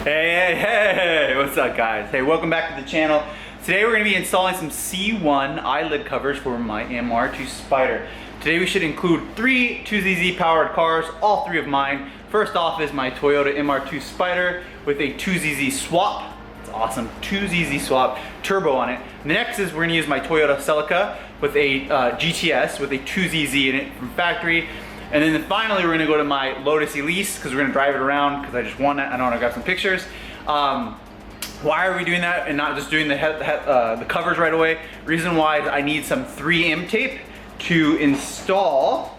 Hey, what's up guys? Hey, welcome back to the channel. Today we're going to be installing some C1 eyelid covers for my MR2 SPYDER. Today we should include 3 2ZZ powered cars, all 3 of mine. First off is my Toyota MR2 SPYDER with a 2ZZ swap. It's awesome, 2ZZ swap, turbo on it. Next is we're going to use my Toyota CELICA with a GTS with a 2ZZ in it from factory. And then finally, we're gonna go to my LOTUS ELISE because we're gonna drive it around because I just want it. I want to grab some pictures. Why are we doing that and not just doing the covers right away? Reason why is I need some 3M tape to install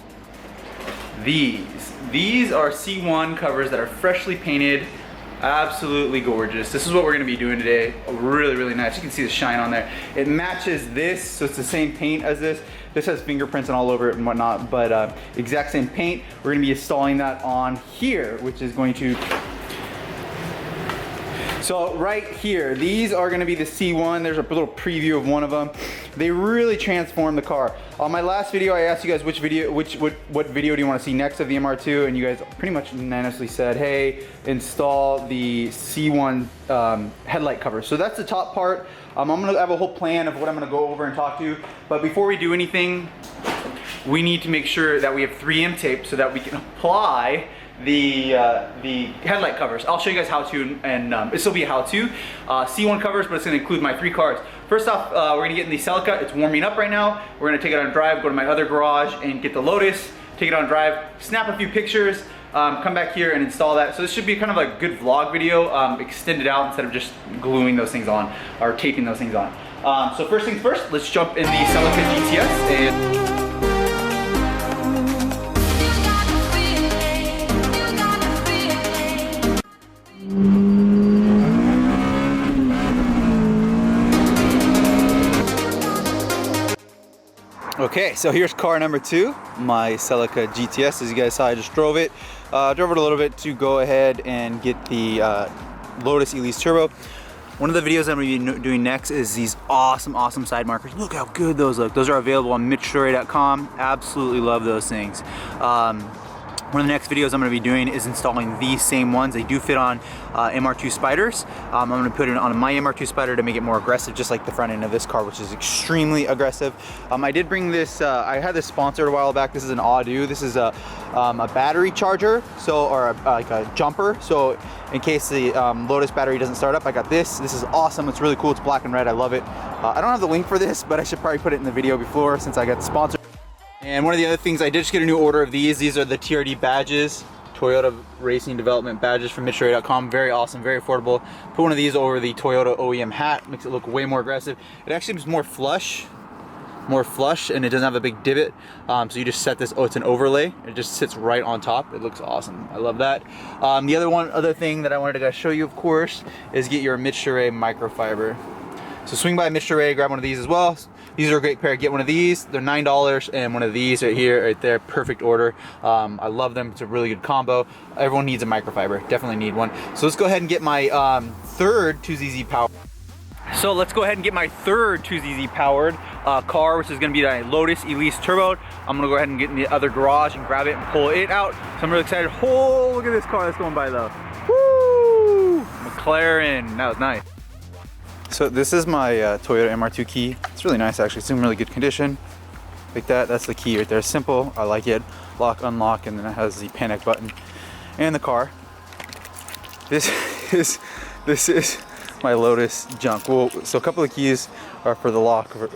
these. These are C1 covers that are freshly painted. Absolutely gorgeous. This is what we're gonna be doing today. Really, really nice. You can see the shine on there. It matches this, so it's the same paint as this. This has fingerprints and all over it and whatnot, but exact same paint. We're gonna be installing that on here, which is going to, so right here, these are gonna be the C1. There's a little preview of one of them. They really transform the car. On my last video, I asked you guys what video do you wanna see next of the MR2, and you guys pretty much unanimously said, hey, install the C1 headlight cover. So that's the top part. I'm gonna have a whole plan of what I'm gonna go over and talk to, but before we do anything, we need to make sure that we have 3M tape so that we can apply the headlight covers. I'll show you guys how to, and this will be a how-to. C1 covers, but it's gonna include my 3 cars. First off, we're gonna get in the CELICA. It's warming up right now. We're gonna take it on a drive, go to my other garage and get the LOTUS, take it on a drive, snap a few pictures, come back here and install that. So this should be kind of like a good vlog video, extended out instead of just gluing those things on or taping those things on. So first things first, let's jump in the CELICA GTS and okay, so here's car number 2, my CELICA GTS. As you guys saw, I just drove it. Drove it a little bit to go ahead and get the LOTUS ELISE Turbo. One of the videos I'm going to be doing next is these awesome side markers. Look how good those look. Those are available on MITCHDORE.COMHOW. Absolutely love those things. One of the next videos I'm going to be doing is installing these same ones. They do fit on MR2 SPYDERs. I'm going to put it on my MR2 SPYDER to make it more aggressive, just like the front end of this car, which is extremely aggressive. I did bring this, I had this sponsored a while back. This is an AUDU. This is a battery charger, so, or like a jumper. So in case the LOTUS battery doesn't start up, I got this. This is awesome. It's really cool. It's black and red. I love it. I don't have the link for this, but I should probably put it in the video before since I got the sponsor. And one of the other things, I did just get a new order of these. These are the TRD badges, Toyota Racing Development badges from MITCHDORE.COMHOW. Very awesome, very affordable. Put one of these over the Toyota OEM hat, makes it look way more aggressive. It actually is more flush, and it doesn't have a big divot. So you just set this, oh, it's an overlay. It just sits right on top. It looks awesome. I love that. The other thing that I wanted to show you, of course, is get your MITCHDORE microfiber. So swing by MITCHDORE, grab one of these as well. These are a great pair. Get one of these. They're $9, and one of these right here, right there, perfect order. I love them. It's a really good combo. Everyone needs a microfiber. Definitely need one. So let's go ahead and get my third 2ZZ power. So let's go ahead and get my third 2ZZ powered car, which is going to be the LOTUS ELISE Turbo. I'm going to go ahead and get in the other garage and grab it and pull it out. So I'm really excited. Oh, look at this car that's going by though. Woo! McLaren. That was nice. So this is my Toyota MR2 key. It's really nice actually. It's in really good condition. Like that. That's the key right there. Simple. I like it. Lock, unlock, and then it has the panic button and the car. This is my LOTUS junk. Well, so a couple of keys are for the lock for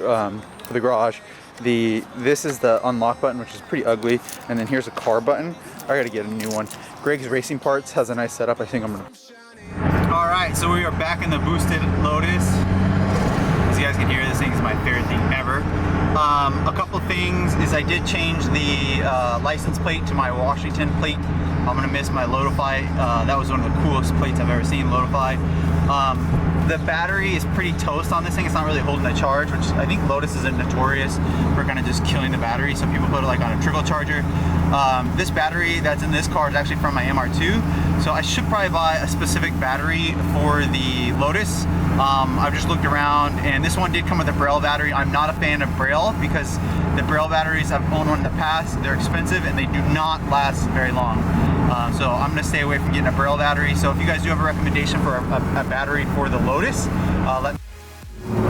the garage. This is the unlock button, which is pretty ugly, and then here's a car button. I gotta get a new one. Greg's Racing Parts has a nice setup. I think I'm gonna. All right, so we are back in the boosted LOTUS. As you guys can hear, this thing is my favorite thing ever. A couple things is I did change the license plate to my Washington plate. I'm gonna miss my Lotify. That was one of the coolest plates I've ever seen, Lotify. The battery is pretty toast on this thing. It's not really holding the charge, which I think LOTUS is notorious for kind of just killing the battery. So people put it like on a trickle charger. This battery that's in this car is actually from my MR2. So I should probably buy a specific battery for the LOTUS. I've just looked around, and this one did come with a Braille battery. I'm not a fan of Braille because the Braille batteries, I've owned one in the past, they're expensive and they do not last very long. So I'm gonna stay away from getting a Braille battery. So if you guys do have a recommendation for a battery for the Lotus,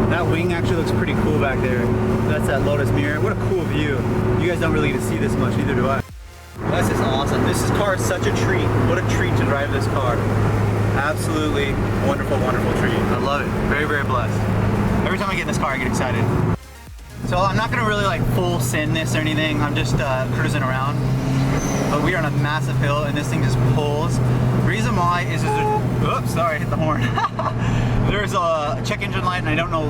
that wing actually looks pretty cool back there. That's that Lotus mirror. What a cool view. You guys don't really get to see this much, neither do I. That's just awesome. This car is such a treat. What a treat to drive this car. Absolutely wonderful, wonderful treat. I love it. Very, very blessed. Every time I get in this car, I get excited. So I'm not gonna really like full send this or anything. I'm just cruising around. But we are on a massive hill and this thing just pulls. The reason why is oops, sorry, I hit the horn. There's a check engine light and I don't know.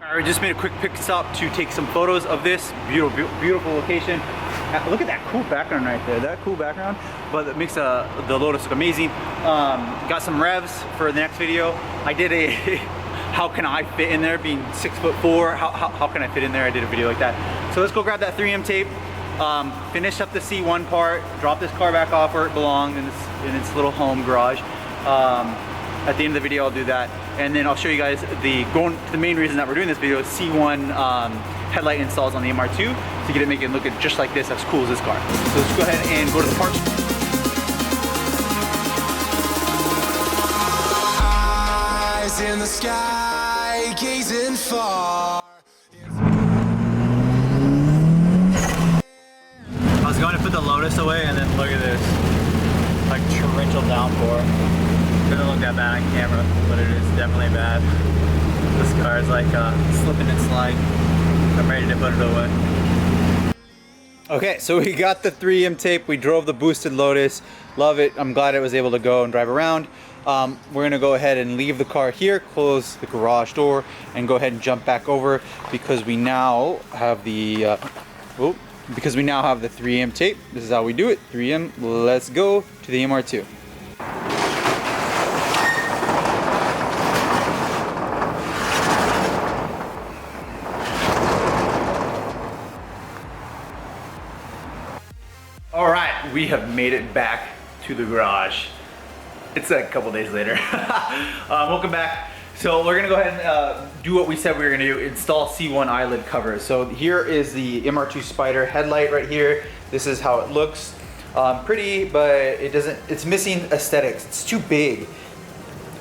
I just made a quick pit stop to take some photos of this beautiful, beautiful location. Look at that cool background right there. That cool background, but it makes the Lotus look amazing. Got some revs for the next video. I did a how can I fit in there, being 6'4", how can I fit in there? I did a video like that. So let's go grab that 3M tape, finish up the C1 part, drop this car back off where it belonged in its little home garage. At the end of the video I'll do that, and then I'll show you guys the main reason that we're doing this video is C1 headlight installs on the MR2 to get it making it look just like this, as cool as this car. So let's go ahead and go to the parts. Eyes in the sky, gazing far. I was going to put the Lotus away and then look at this, like torrential downpour. Doesn't look that bad on camera, but it is definitely bad. This car is like slipping and sliding. I'm ready to put it away. Okay, so we got the 3M tape. We drove the boosted Lotus. Love it. I'm glad it was able to go and drive around. We're gonna go ahead and leave the car here, close the garage door, and go ahead and jump back over because we now have the 3M tape. This is how we do it. 3M. Let's go to the MR2. All right, we have made it back to the garage. It's like a couple days later. Welcome back. So we're gonna go ahead and do what we said we were gonna do, install C1 eyelid covers. So here is the MR2 SPYDER headlight right here. This is how it looks. Pretty, but it's missing aesthetics. It's too big.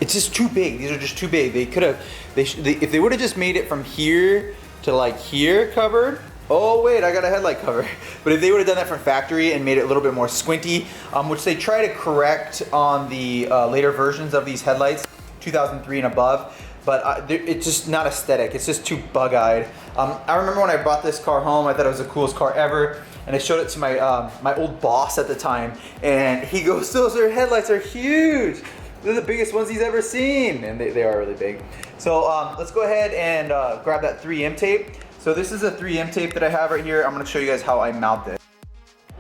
It's just too big. These are just too big. If they would have just made it from here to like here covered, oh wait, I got a headlight cover. But if they would have done that from factory and made it a little bit more squinty, which they try to correct on the later versions of these headlights, 2003 and above, but it's just not aesthetic. It's just too bug-eyed. I remember when I brought this car home, I thought it was the coolest car ever, and I showed it to my my old boss at the time, and he goes, "Those headlights are huge. They're the biggest ones he's ever seen," and they are really big. So let's go ahead and grab that 3M tape. So this is a 3M tape that I have right here. I'm gonna show you guys how I mount this.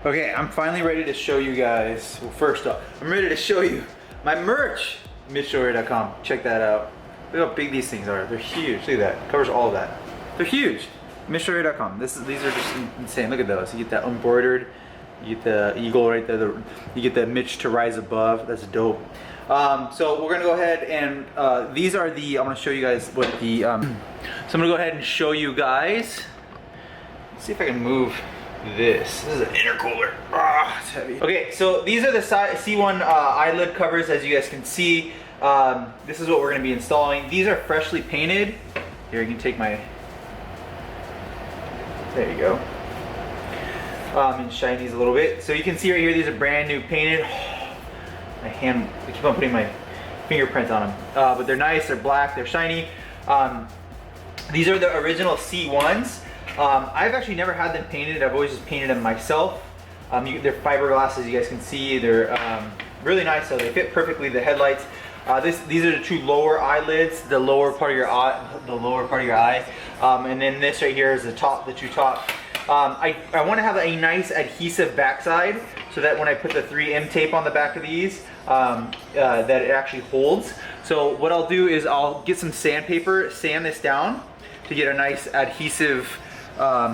Okay, I'm finally ready to show you guys. Well, first off, I'm ready to show you my merch. MITCHDORE.com. Check that out. Look how big these things are. They're huge. Look at that. Covers all of that. They're huge. MITCHDORE.com. These are just insane. Look at those. You get that embroidered. You get the eagle right there. You get the Mitch to rise above. That's dope. So we're gonna go ahead and these are the. I'm gonna show you guys what the. So I'm gonna go ahead and show you guys. Let's see if I can move this. This is an intercooler. Ah, it's heavy. Okay, so these are the C1 eyelid covers, as you guys can see. This is what we're gonna be installing. These are freshly painted. Here, you can take my. There you go. And shine these a little bit. So you can see right here, these are brand new painted. My hand, I keep on putting my fingerprint on them. But they're nice, they're black, they're shiny. These are the original C1s. I've actually never had them painted. I've always just painted them myself. They're fiberglass, as you guys can see. They're really nice, so they fit perfectly the headlights. These are the two lower eyelids, the lower part of your eye, and then this right here is the two top. I want to have a nice adhesive backside so that when I put the 3M tape on the back of these, that it actually holds. So what I'll do is I'll get some sandpaper, sand this down to get a nice adhesive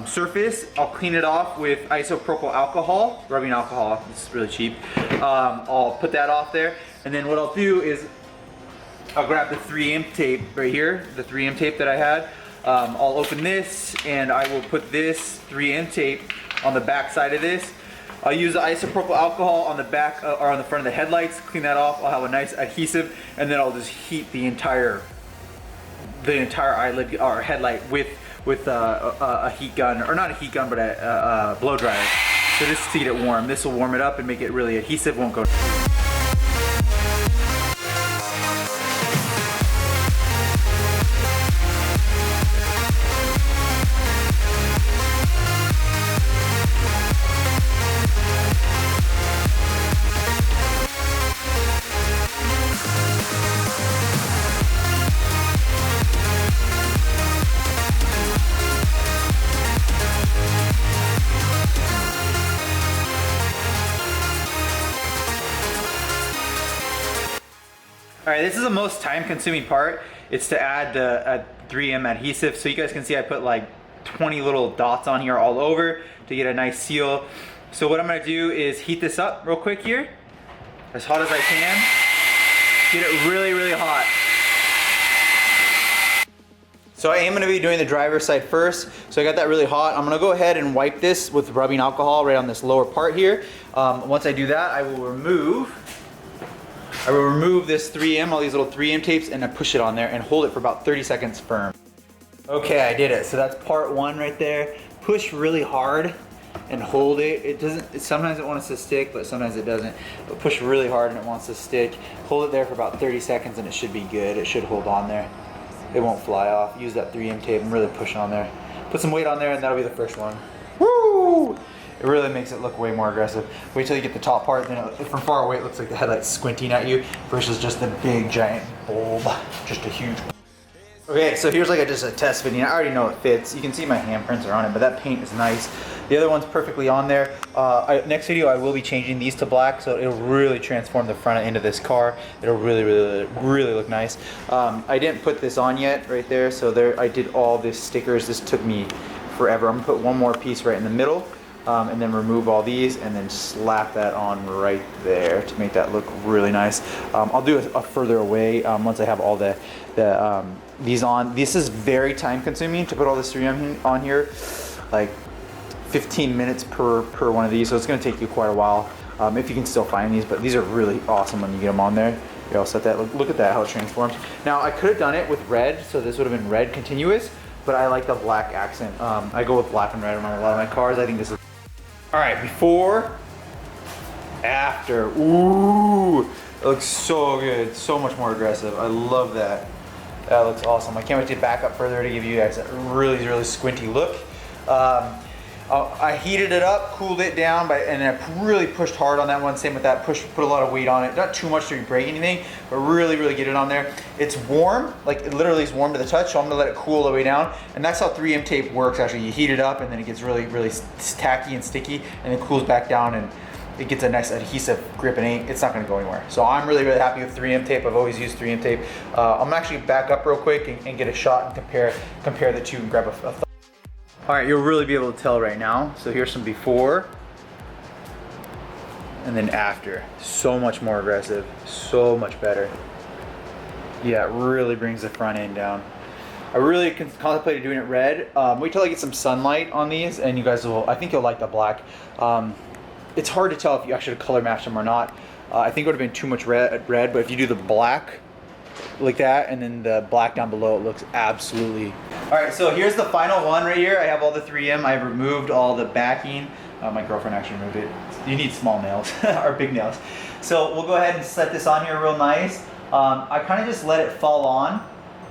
surface. I'll clean it off with isopropyl alcohol, rubbing alcohol. It's really cheap. I'll put that off there, and then what I'll do is I'll grab the 3M tape right here, the 3M tape that I had. I'll open this and I will put this 3M tape on the back side of this. I'll use the isopropyl alcohol on the back or on the front of the headlights, clean that off. I'll have a nice adhesive, and then I'll just heat the entire eyelid or headlight with a heat gun, or not a heat gun, but a blow dryer. So just to get it warm. This will warm it up and make it really adhesive, won't go. All right, this is the most time-consuming part. It's to add the 3M adhesive. So you guys can see I put like 20 little dots on here all over to get a nice seal. So what I'm gonna do is heat this up real quick here, as hot as I can. Get it really, really hot. So I am gonna be doing the driver's side first. So I got that really hot. I'm gonna go ahead and wipe this with rubbing alcohol right on this lower part here. Once I do that, I will remove this 3M, all these little 3M tapes, and I push it on there and hold it for about 30 seconds firm. Okay, I did it. So that's part one right there. Push really hard and hold it. Sometimes it wants to stick, but sometimes it doesn't. But push really hard and it wants to stick. Hold it there for about 30 seconds and it should be good. It should hold on there. It won't fly off. Use that 3M tape and really push on there. Put some weight on there and that'll be the first one. Woo! It really makes it look way more aggressive. Wait till you get the top part, then from far away it looks like the headlight's squinting at you versus just the big giant bulb, just a huge one. Okay, so here's like just a test fitting. I already know it fits. You can see my handprints are on it, but that paint is nice. The other one's perfectly on there. Next video I will be changing these to black, so it'll really transform the front end of this car. It'll really, really, really look nice. I didn't put this on yet right there, so there I did all these stickers. This took me forever. I'm gonna put one more piece right in the middle. And then remove all these and then slap that on right there to make that look really nice. I'll do a further away once I have all these on. This is very time consuming to put all this 3M on here, like 15 minutes per one of these, so it's going to take you quite a while if you can still find these, but these are really awesome when you get them on there. You all set that. Look at that, how it transforms. Now I could have done it with red, so this would have been red continuous, but I like the black accent. I go with black and red on a lot of my cars. I think this is. All right, before, after. Ooh, it looks so good, so much more aggressive. I love that. That looks awesome. I can't wait to back up further to give you guys a really, really squinty look. I heated it up, cooled it down, and I really pushed hard on that one. Same with that, put a lot of weight on it. Not too much to break anything, but really, really get it on there. It's warm, like it literally is warm to the touch, so I'm gonna let it cool all the way down. And that's how 3M tape works actually. You heat it up and then it gets really, really tacky and sticky, and it cools back down and it gets a nice adhesive grip and it's not gonna go anywhere. So I'm really, really happy with 3M tape. I've always used 3M tape. I'm actually back up real quick and get a shot and compare the two and grab a thought. All right, you'll really be able to tell right now. So here's some before and then after. So much more aggressive, so much better. Yeah, it really brings the front end down. I really contemplated doing it red. Wait till I get some sunlight on these and you guys will, I think you'll like the black. It's hard to tell if you actually color match them or not. I think it would have been too much red, but if you do the black like that and then the black down below, it looks absolutely. All right, so here's the final one right here. I have all the 3M. I've removed all the backing. My girlfriend actually removed it. You need small nails or big nails. So we'll go ahead and set this on here real nice. I kind of just let it fall on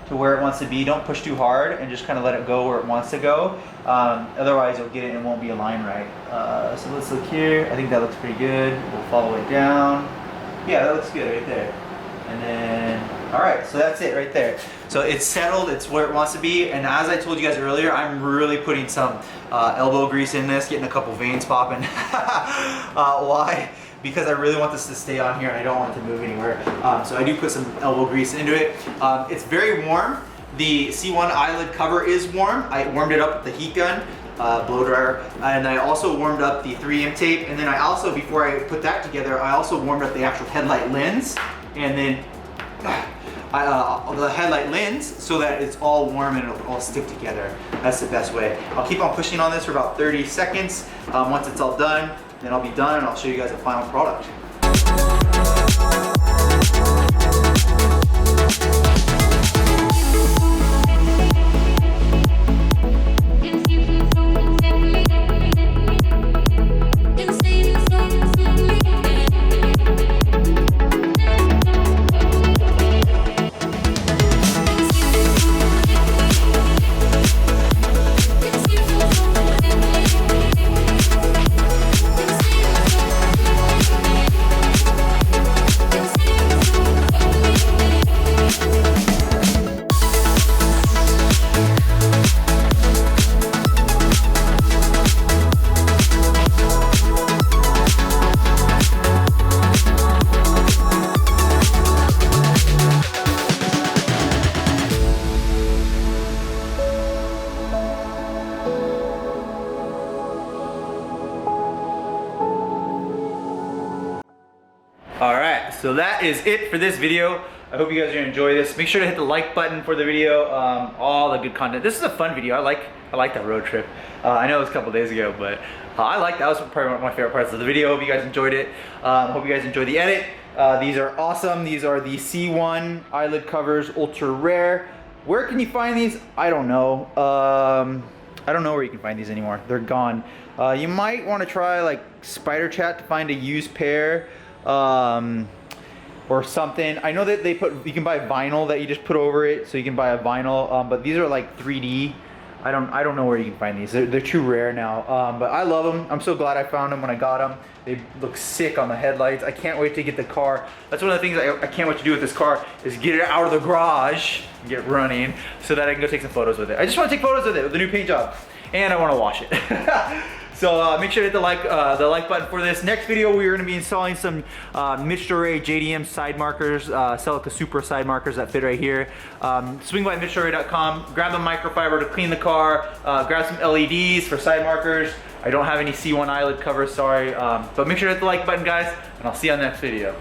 to where it wants to be. Don't push too hard and just kind of let it go where it wants to go. Otherwise you'll get it and it won't be aligned right. So let's look here. I think that looks pretty good. We'll follow it down. Yeah, that looks good right there. And then, all right, so that's it right there. So it's settled, it's where it wants to be. And as I told you guys earlier, I'm really putting some elbow grease in this, getting a couple veins popping. Why? Because I really want this to stay on here and I don't want it to move anywhere. So I do put some elbow grease into it. It's very warm. The C1 eyelid cover is warm. I warmed it up with the heat gun, blow dryer, and I also warmed up the 3M tape. And then I also, before I put that together, I also warmed up the actual headlight lens. And then the headlight lens so that it's all warm and it'll all stick together. That's the best way. I'll keep on pushing on this for about 30 seconds. Once it's all done, then I'll be done and I'll show you guys the final product. Alright, so that is it for this video. I hope you guys are gonna enjoy this. Make sure to hit the like button for the video, all the good content. This is a fun video. I like that road trip. I know it was a couple days ago, but that was probably one of my favorite parts of the video. Hope you guys enjoyed it. Hope you guys enjoyed the edit. These are awesome. These are the C1 eyelid covers, ultra rare. Where can you find these? I don't know. I don't know where you can find these anymore. They're gone. You might want to try like Spider Chat to find a used pair. Or something. I know that you can buy vinyl that you just put over it, so you can buy a vinyl, but these are like 3D. I don't know where you can find these. They're too rare now, but I love them. I'm so glad I found them when I got them. They look sick on the headlights. I can't wait to get the car. That's one of the things I can't wait to do with this car, is get it out of the garage and get running so that I can go take some photos with it. I just want to take photos with it with the new paint job, and I want to wash it. So make sure to hit the like button for this. Next video, we're going to be installing some MITCH DORE JDM side markers, CELICA Super side markers that fit right here. Swing by MITCHDORE.com, grab the microfiber to clean the car, grab some LEDs for side markers. I don't have any C1 eyelid covers, sorry. But make sure to hit the like button, guys, and I'll see you on the next video.